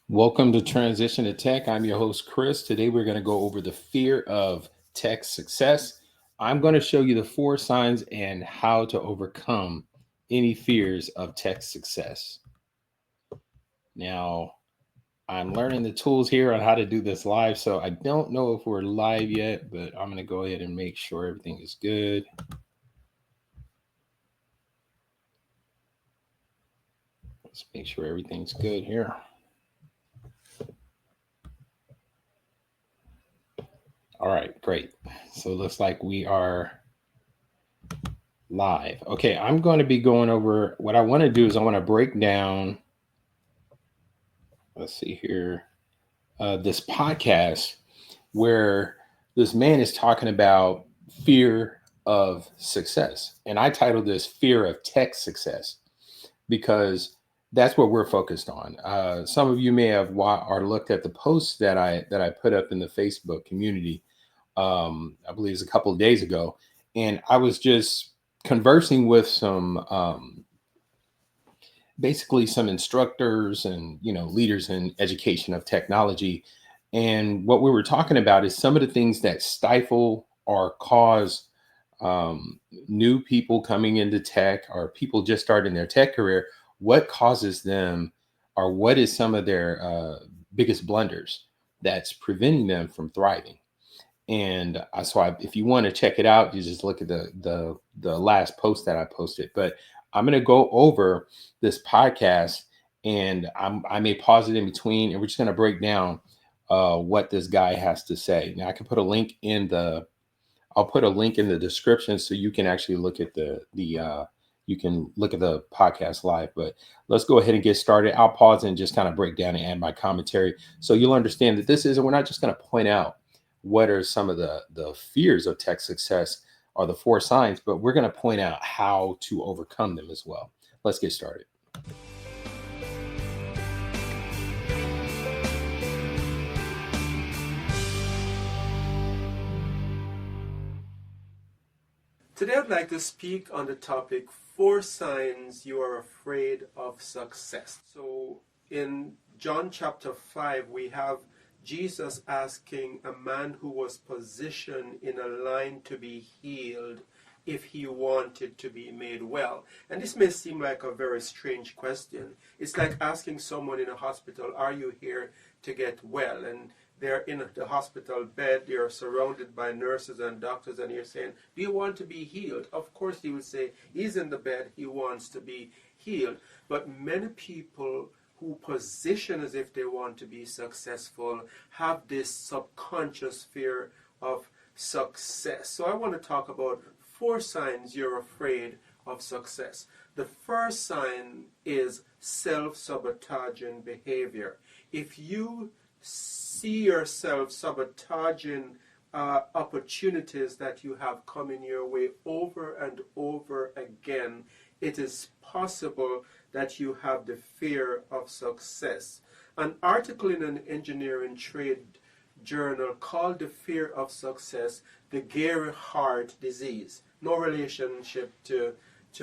Welcome to Transition to Tech. I'm your host, Chris. Today we're going to go over the fear of tech success. I'm going to show you the four signs and how to overcome any fears of tech success. Now, I'm learning the tools here on how to do this live, so I don't know if we're live yet, but I'm going to go ahead and make sure everything is good. Let's make sure everything's good here. All right, great. So it looks like we are live. Okay, I'm going to be going over what I want to do is I want to break down, let's see here, this podcast where this man is talking about fear of success. And I titled this Fear of Tech Success because that's what we're focused on. Some of you may have or looked at the post that I put up in the Facebook community. I believe it's a couple of days ago, and I was just conversing with some basically some instructors and leaders in education of technology, and what we were talking about is some of the things that stifle or cause um, new people coming into tech or people just starting their tech career. What causes them, or what is some of their biggest blunders that's preventing them from thriving? And if you want to check it out, you just look at the last post that I posted. But I'm going to go over this podcast, and I may pause it in between, and we're just going to break down what this guy has to say. Now, I can put a link in the I'll put a link in the description so you can actually look at you can look at the podcast live. But let's go ahead and get started. I'll pause and just kind of break down and add my commentary so you'll understand that this isn't, we're not just going to point out what are some of the fears of tech success or the four signs, but we're going to point out how to overcome them as well. Let's get started. Today, I'd like to speak on the topic four signs you are afraid of success. So, in John chapter 5, we have Jesus asking a man who was positioned in a line to be healed if he wanted to be made well. And this may seem like a very strange question. It's like asking someone in a hospital, "Are you here to get well?" And they're in the hospital bed, they're surrounded by nurses and doctors, and you're saying, "Do you want to be healed?" Of course, he would say, he's in the bed, he wants to be healed. But many people who position as if they want to be successful have this subconscious fear of success. So I want to talk about four signs you're afraid of success. The first sign is self-sabotaging behavior. If you see yourself sabotaging opportunities that you have coming your way over and over again, it is possible that you have the fear of success. An article in an engineering trade journal called The Fear of Success the Gary Hart disease. No relationship to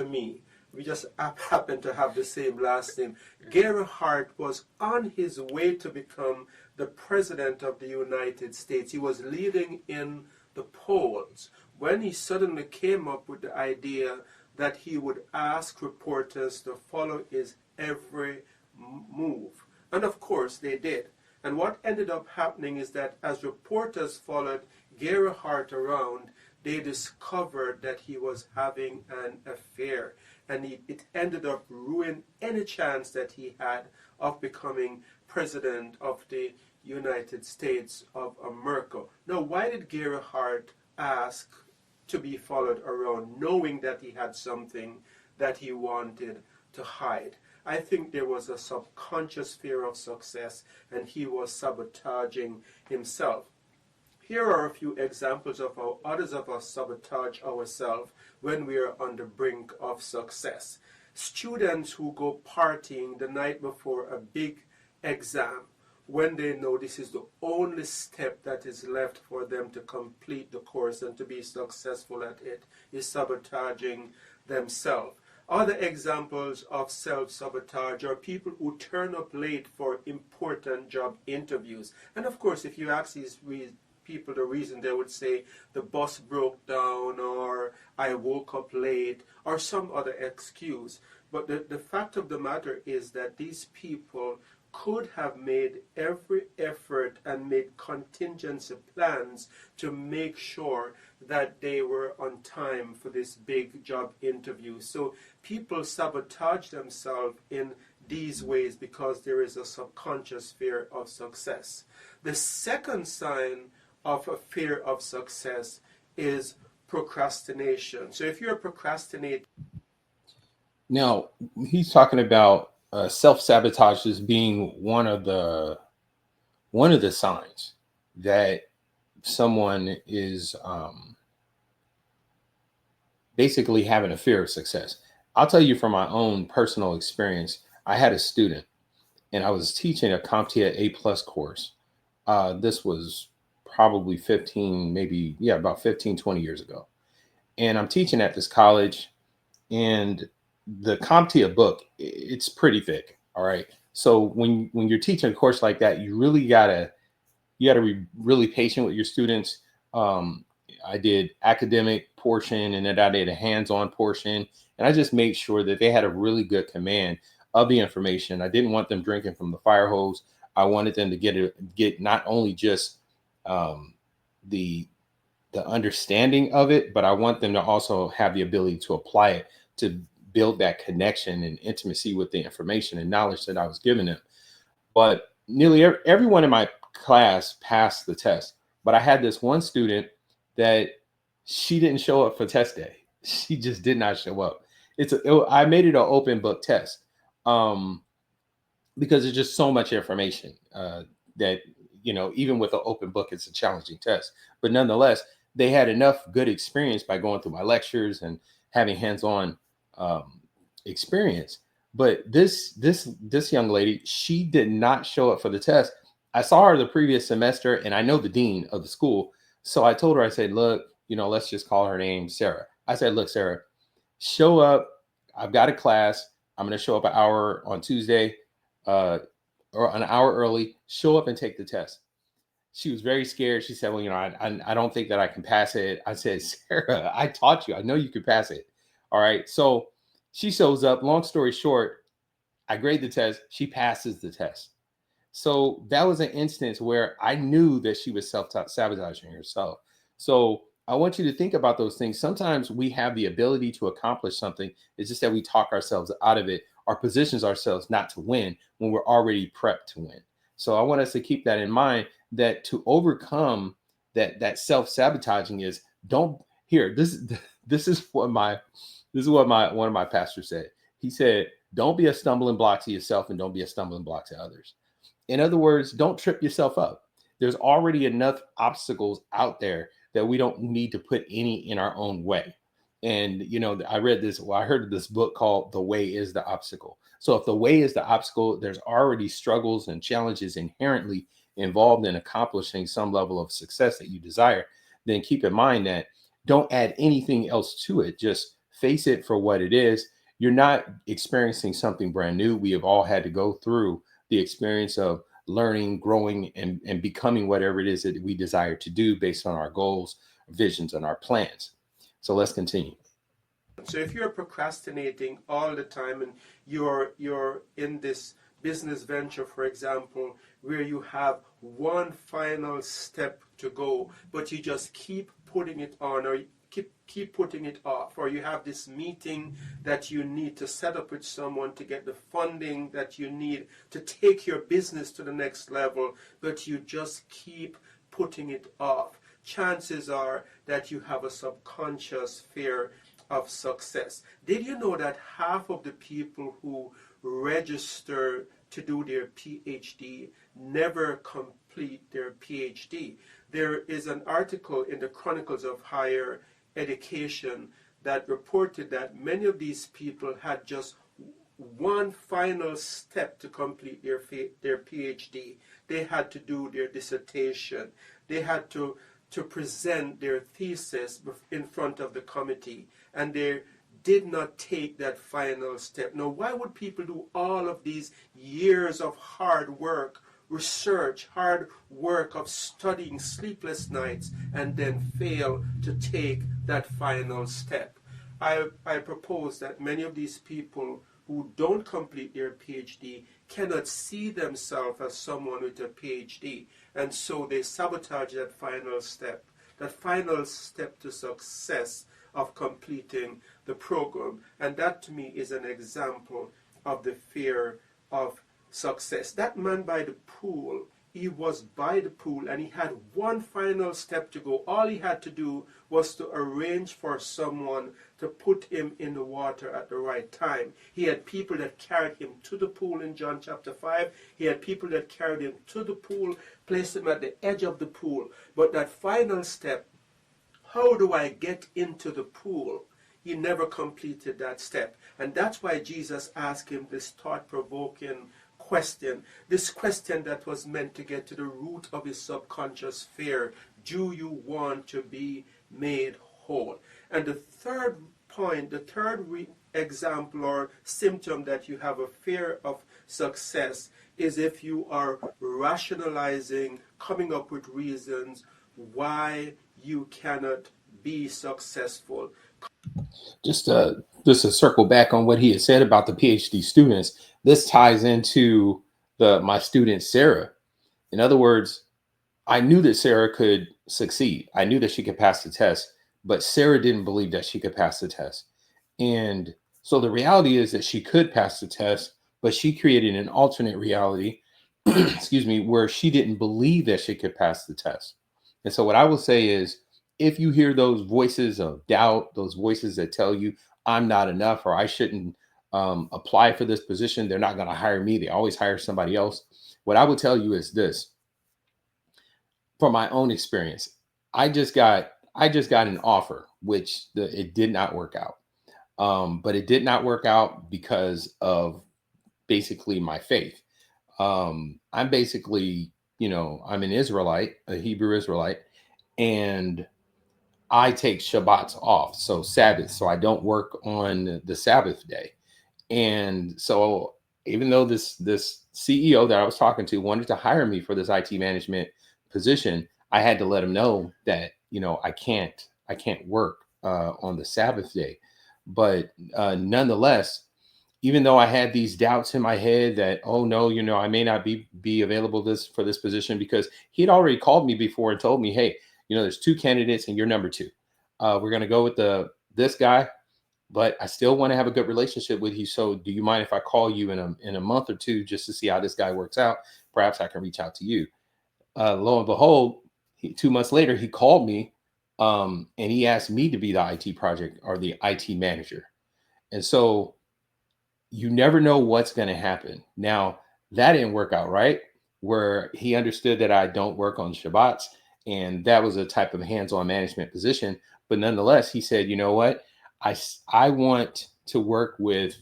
me. We just happen to have the same last name. Gary Hart was on his way to become the president of the United States. He was leading in the polls when he suddenly came up with the idea that he would ask reporters to follow his every move. And of course they did. And what ended up happening is that as reporters followed Gary Hart around, they discovered that he was having an affair. And it ended up ruining any chance that he had of becoming president of the United States of America. Now, why did Gary Hart ask to be followed around, knowing that he had something that he wanted to hide? I think there was a subconscious fear of success, and he was sabotaging himself. Here are a few examples of how others of us sabotage ourselves when we are on the brink of success. Students who go partying the night before a big exam, when they know this is the only step that is left for them to complete the course and to be successful at it, is sabotaging themselves. Other examples of self-sabotage are people who turn up late for important job interviews. And of course, if you ask these people the reason, they would say the bus broke down, or I woke up late, or some other excuse. But the fact of the matter is that these people could have made every effort and made contingency plans to make sure that they were on time for this big job interview. So people sabotage themselves in these ways because there is a subconscious fear of success. The second sign of a fear of success is procrastination. So if you're procrastinating, Now, he's talking about self-sabotage as being one of the signs that someone is basically having a fear of success. I'll tell you from my own personal experience. I had a student, and I was teaching a CompTIA A plus course. This was probably 15, maybe, yeah, about 15, 20 years ago. And I'm teaching at this college, and the CompTIA book, it's pretty thick. All right. So when you're teaching a course like that, you gotta be really patient with your students. Um, I did academic portion, and then I did a hands-on portion, and I just made sure that they had a really good command of the information. I didn't want them drinking from the fire hose. I wanted them to get not only just um, the the understanding of it, but I want them to also have the ability to apply it, to build that connection and intimacy with the information and knowledge that I was giving them. But nearly everyone in my class passed the test. But I had this one student that she didn't show up for test day. She just did not show up. I made it an open book test, um, because there's just so much information that, even with an open book, it's a challenging test. But nonetheless, they had enough good experience by going through my lectures and having hands-on um, experience. But this young lady, she did not show up for the test. I saw her the previous semester, and I know the dean of the school. So I told her, I said, look, let's just call her name Sarah. I said, look, Sarah, show up. I've got a class. I'm going to show up an hour on Tuesday, uh, or an hour early. Show up and take the test. She was very scared. She said, well, I don't think that I can pass it. I said, Sarah, I taught you. I know you could pass it. All right. So she shows up. Long story short, I grade the test. She passes the test. So that was an instance where I knew that she was self-sabotaging herself. So I want you to think about those things. Sometimes we have the ability to accomplish something. It's just that we talk ourselves out of it or positions ourselves not to win when we're already prepped to win. So I want us to keep that in mind, that to overcome that self-sabotaging is, don't here. This is what my one of my pastors said. He said, don't be a stumbling block to yourself, and don't be a stumbling block to others. In other words, don't trip yourself up. There's already enough obstacles out there that we don't need to put any in our own way. And I read this, well, I heard this book called The Way is the Obstacle. So if the way is the obstacle, there's already struggles and challenges inherently involved in accomplishing some level of success that you desire. Then keep in mind that don't add anything else to it. Just face it for what it is. You're not experiencing something brand new. We have all had to go through the experience of learning, growing, and becoming whatever it is that we desire to do based on our goals, visions, and our plans. So let's continue. so if you're procrastinating all the time, and you're in this business venture, for example, where you have one final step to go, but you just keep putting it on, or keep putting it off, or you have this meeting that you need to set up with someone to get the funding that you need to take your business to the next level, but you just keep putting it off, chances are that you have a subconscious fear of success. Did you know that half of the people who register to do their PhD never complete their PhD? There is an article in the Chronicles of Higher Education that reported that many of these people had just one final step to complete their PhD. They had to do their dissertation. They had to present their thesis in front of the committee, and they did not take that final step. Now, why would people do all of these years of hard work, research, hard work of studying, sleepless nights, and then fail to take that final step? I propose that many of these people who don't complete their PhD cannot see themselves as someone with a PhD, and so they sabotage that final step to success of completing the program. And that to me is an example of the fear of success. That man by the pool, he was by the pool and he had one final step to go. All he had to do was to arrange for someone to put him in the water at the right time. He had people that carried him to the pool in John chapter 5. He had people that carried him to the pool, placed him at the edge of the pool. But that final step, how do I get into the pool? He never completed that step. And that's why Jesus asked him this thought-provoking question, this question that was meant to get to the root of his subconscious fear. Do you want to be made whole? And the third point, the third example or symptom that you have a fear of success is if you are rationalizing, coming up with reasons why you cannot be successful. Just to circle back on what he had said about the PhD students, this ties into my student Sarah. In other words, I knew that Sarah could succeed. I knew that she could pass the test, but Sarah didn't believe that she could pass the test. And so the reality is that she could pass the test, but she created an alternate reality, excuse me, where she didn't believe that she could pass the test. And so what I will say is, if you hear those voices of doubt, those voices that tell you I'm not enough or I shouldn't apply for this position, they're not going to hire me, they always hire somebody else. What I would tell you is this: from my own experience, I just got an offer, which it did not work out. But it did not work out because of basically my faith. I'm basically, I'm an Israelite, a Hebrew Israelite, and I take Shabbats off, so Sabbath, so I don't work on the Sabbath day. And so even though this CEO that I was talking to wanted to hire me for this IT management position, I had to let him know that, I can't work on the Sabbath day. But nonetheless, even though I had these doubts in my head that, oh no, I may not be available for this position, because he had already called me before and told me, hey, there's two candidates and you're number two. We're going to go with this guy, but I still want to have a good relationship with you. So do you mind if I call you in a month or two just to see how this guy works out? Perhaps I can reach out to you. Lo and behold, 2 months later, he called me and he asked me to be the IT project or the IT manager. And so you never know what's going to happen. Now, that didn't work out right, where he understood that I don't work on Shabbats, and that was a type of hands-on management position. But nonetheless, he said, you know what? I want to work with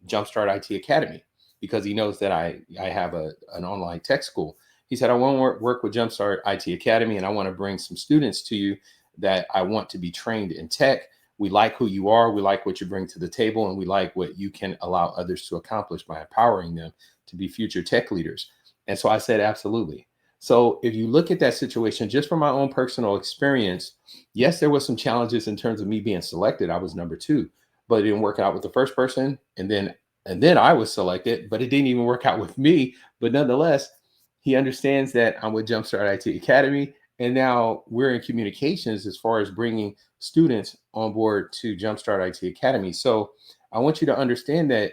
JumpStart IT Academy, because he knows that I have an online tech school. He said, I want to work with JumpStart IT Academy, and I want to bring some students to you that I want to be trained in tech. We like who you are. We like what you bring to the table, and we like what you can allow others to accomplish by empowering them to be future tech leaders. And so I said, absolutely. So if you look at that situation, just from my own personal experience, yes, there was some challenges in terms of me being selected. I was number two, but it didn't work out with the first person. And then I was selected, but it didn't even work out with me. But nonetheless, he understands that I'm with JumpStart IT Academy. And now we're in communications as far as bringing students on board to JumpStart IT Academy. So I want you to understand that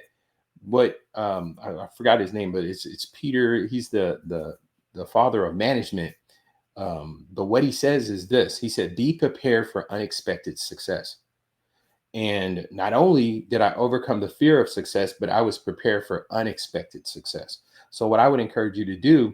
I forgot his name, but it's Peter. He's the father of management. But what he says is this: he said, be prepared for unexpected success. And not only did I overcome the fear of success, but I was prepared for unexpected success. So what I would encourage you to do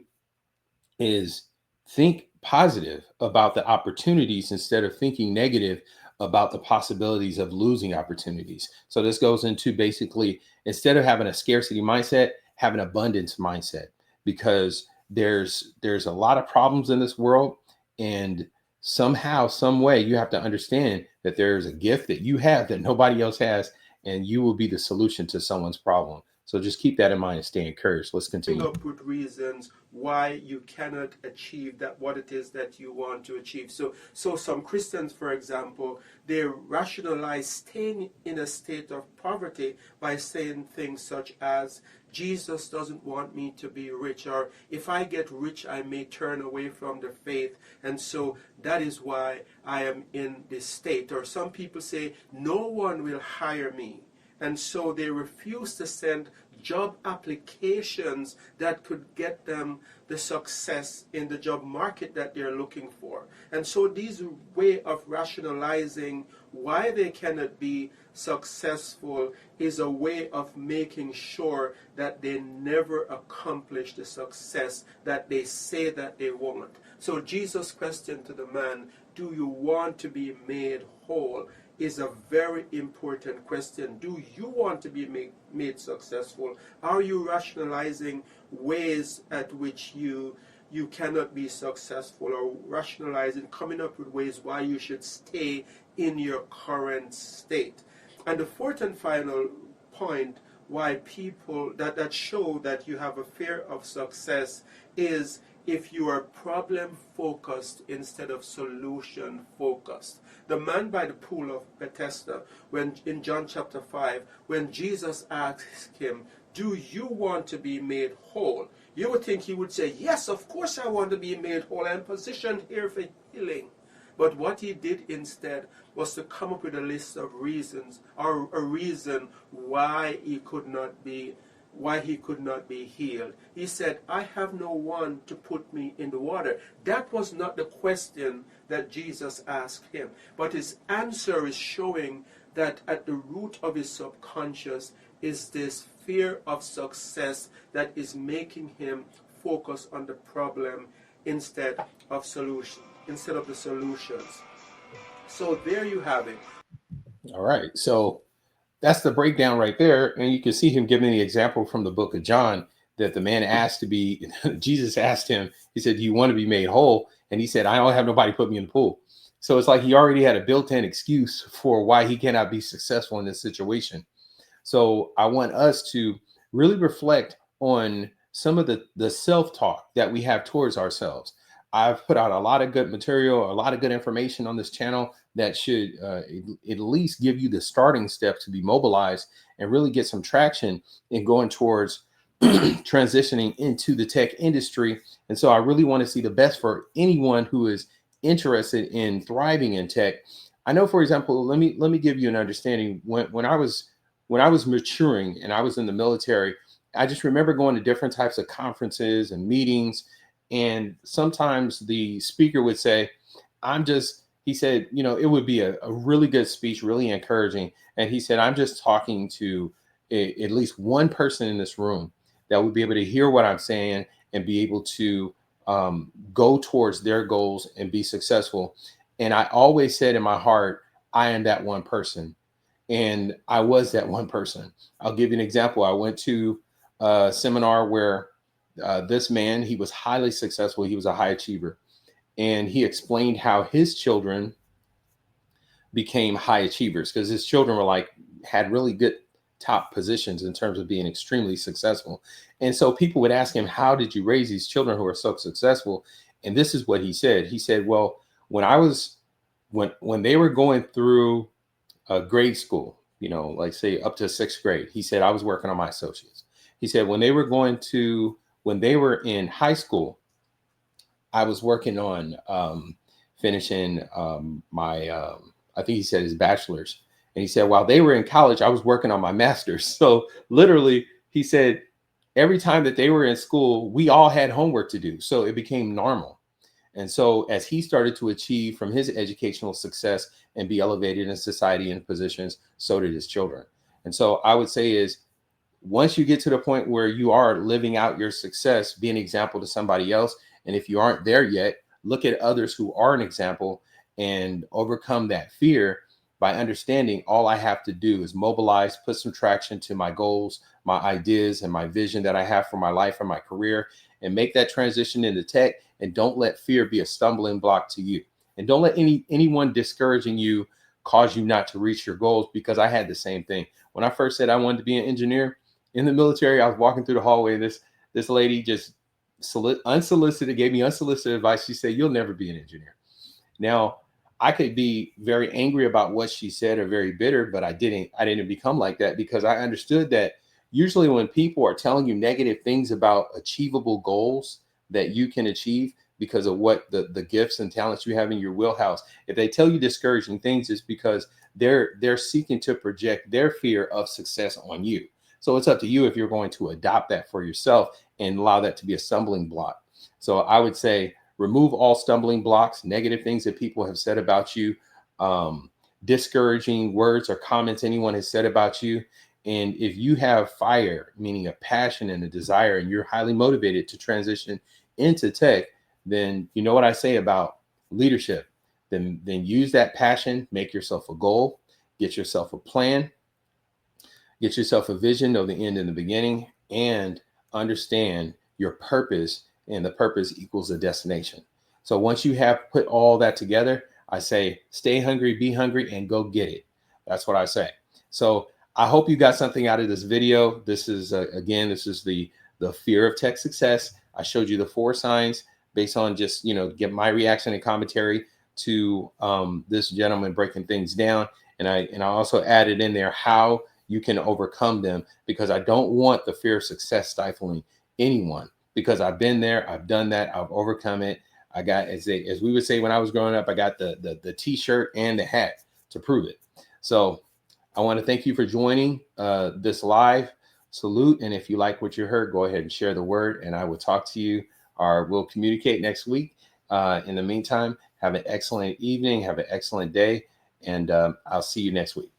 is think positive about the opportunities instead of thinking negative about the possibilities of losing opportunities. So this goes into basically, instead of having a scarcity mindset, have an abundance mindset, because there's a lot of problems in this world, and somehow, some way, you have to understand that there's a gift that you have that nobody else has, and you will be the solution to someone's problem. So just keep that in mind and stay encouraged. Let's Coming continue. up with reasons why you cannot achieve that what it is that you want to achieve. So some Christians, for example, they rationalize staying in a state of poverty by saying things such as, Jesus doesn't want me to be rich, or if I get rich I may turn away from the faith, and so that is why I am in this state. Or some people say, no one will hire me, and so they refuse to send job applications that could get them the success in the job market that they're looking for. And so these way of rationalizing why they cannot be successful is a way of making sure that they never accomplish the success that they say that they want. So Jesus' question to the man, do you want to be made whole, is a very important question. Do you want to be made successful? Are you rationalizing ways at which you cannot be successful, or rationalizing, coming up with ways why you should stay in your current state? And the fourth and final point why people that show that you have a fear of success is if you are problem focused instead of solution focused. The man by the pool of Bethesda, when in John chapter 5, when Jesus asked him, do you want to be made whole? You would think he would say, yes, of course I want to be made whole. I'm positioned here for healing. But what he did instead was to come up with a list of reasons, or a reason why he could not be healed. He said, I have no one to put me in the water. That was not the question that Jesus asked him. But his answer is showing that at the root of his subconscious is this fear of success that is making him focus on the problem instead of the solutions. So there you have it. All right. So that's the breakdown right there. And you can see him giving the example from the book of John that the man asked to be, Jesus asked him, he said, do you want to be made whole? And he said, I don't have nobody put me in the pool. So it's like he already had a built-in excuse for why he cannot be successful in this situation. So I want us to really reflect on some of the self-talk that we have towards ourselves. I've put out a lot of good material, a lot of good information on this channel that should at least give you the starting steps to be mobilized and really get some traction in going towards transitioning into the tech industry. And so I really want to see the best for anyone who is interested in thriving in tech. I know, for example, let me give you an understanding. When I was maturing and I was in the military, I just remember going to different types of conferences and meetings. And sometimes the speaker would say, he said, it would be a really good speech, really encouraging. And he said, I'm just talking to at least one person in this room that would be able to hear what I'm saying and be able to go towards their goals and be successful. And I always said in my heart, I am that one person. And I was that one person. I'll give you an example. I went to a seminar where this man, he was highly successful. He was a high achiever. And he explained how his children became high achievers because his children had really good top positions in terms of being extremely successful. And so people would ask him, how did you raise these children who are so successful? And this is what he said. He said, well, when they were going through grade school, like say up to sixth grade, he said, I was working on my associates. He said, when they were in high school, I was working on finishing my, I think he said his bachelor's. And he said, while they were in college, I was working on my master's. So literally, he said, every time that they were in school, we all had homework to do. So it became normal. And so as he started to achieve from his educational success and be elevated in society and positions, so did his children. And so I would say is, once you get to the point where you are living out your success, be an example to somebody else. And if you aren't there yet, look at others who are an example and overcome that fear by understanding all I have to do is mobilize, put some traction to my goals, my ideas, and my vision that I have for my life and my career, and make that transition into tech. And don't let fear be a stumbling block to you. And don't let anyone discouraging you cause you not to reach your goals, because I had the same thing. When I first said I wanted to be an engineer in the military, I was walking through the hallway. This lady just unsolicited gave me unsolicited advice. She said, "You'll never be an engineer." Now, I could be very angry about what she said or very bitter, but I didn't become like that, because I understood that usually when people are telling you negative things about achievable goals that you can achieve because of what the gifts and talents you have in your wheelhouse, if they tell you discouraging things, it's because they're seeking to project their fear of success on you. So it's up to you if you're going to adopt that for yourself and allow that to be a stumbling block. So I would say remove all stumbling blocks, negative things that people have said about you, um, discouraging words or comments anyone has said about you. And if you have fire, meaning a passion and a desire, and you're highly motivated to transition into tech, then you know what I say about leadership. Then use that passion, make yourself a goal, get yourself a plan, get yourself a vision, know the end and the beginning, and understand your purpose, and the purpose equals the destination. So once you have put all that together, I say stay hungry, be hungry, and go get it. That's what I say. So I hope you got something out of this video. This is again, this is the fear of tech success. I showed you the 4 signs based on just get my reaction and commentary to this gentleman breaking things down, and I also added in there how you can overcome them, because I don't want the fear of success stifling anyone, because I've been there, I've done that, I've overcome it. I got, as we would say when I was growing up, I got the t-shirt and the hat to prove it. So I want to thank you for joining this live salute. And if you like what you heard, go ahead and share the word, and I will talk to you, or we'll communicate next week. In the meantime, have an excellent evening, have an excellent day, and I'll see you next week.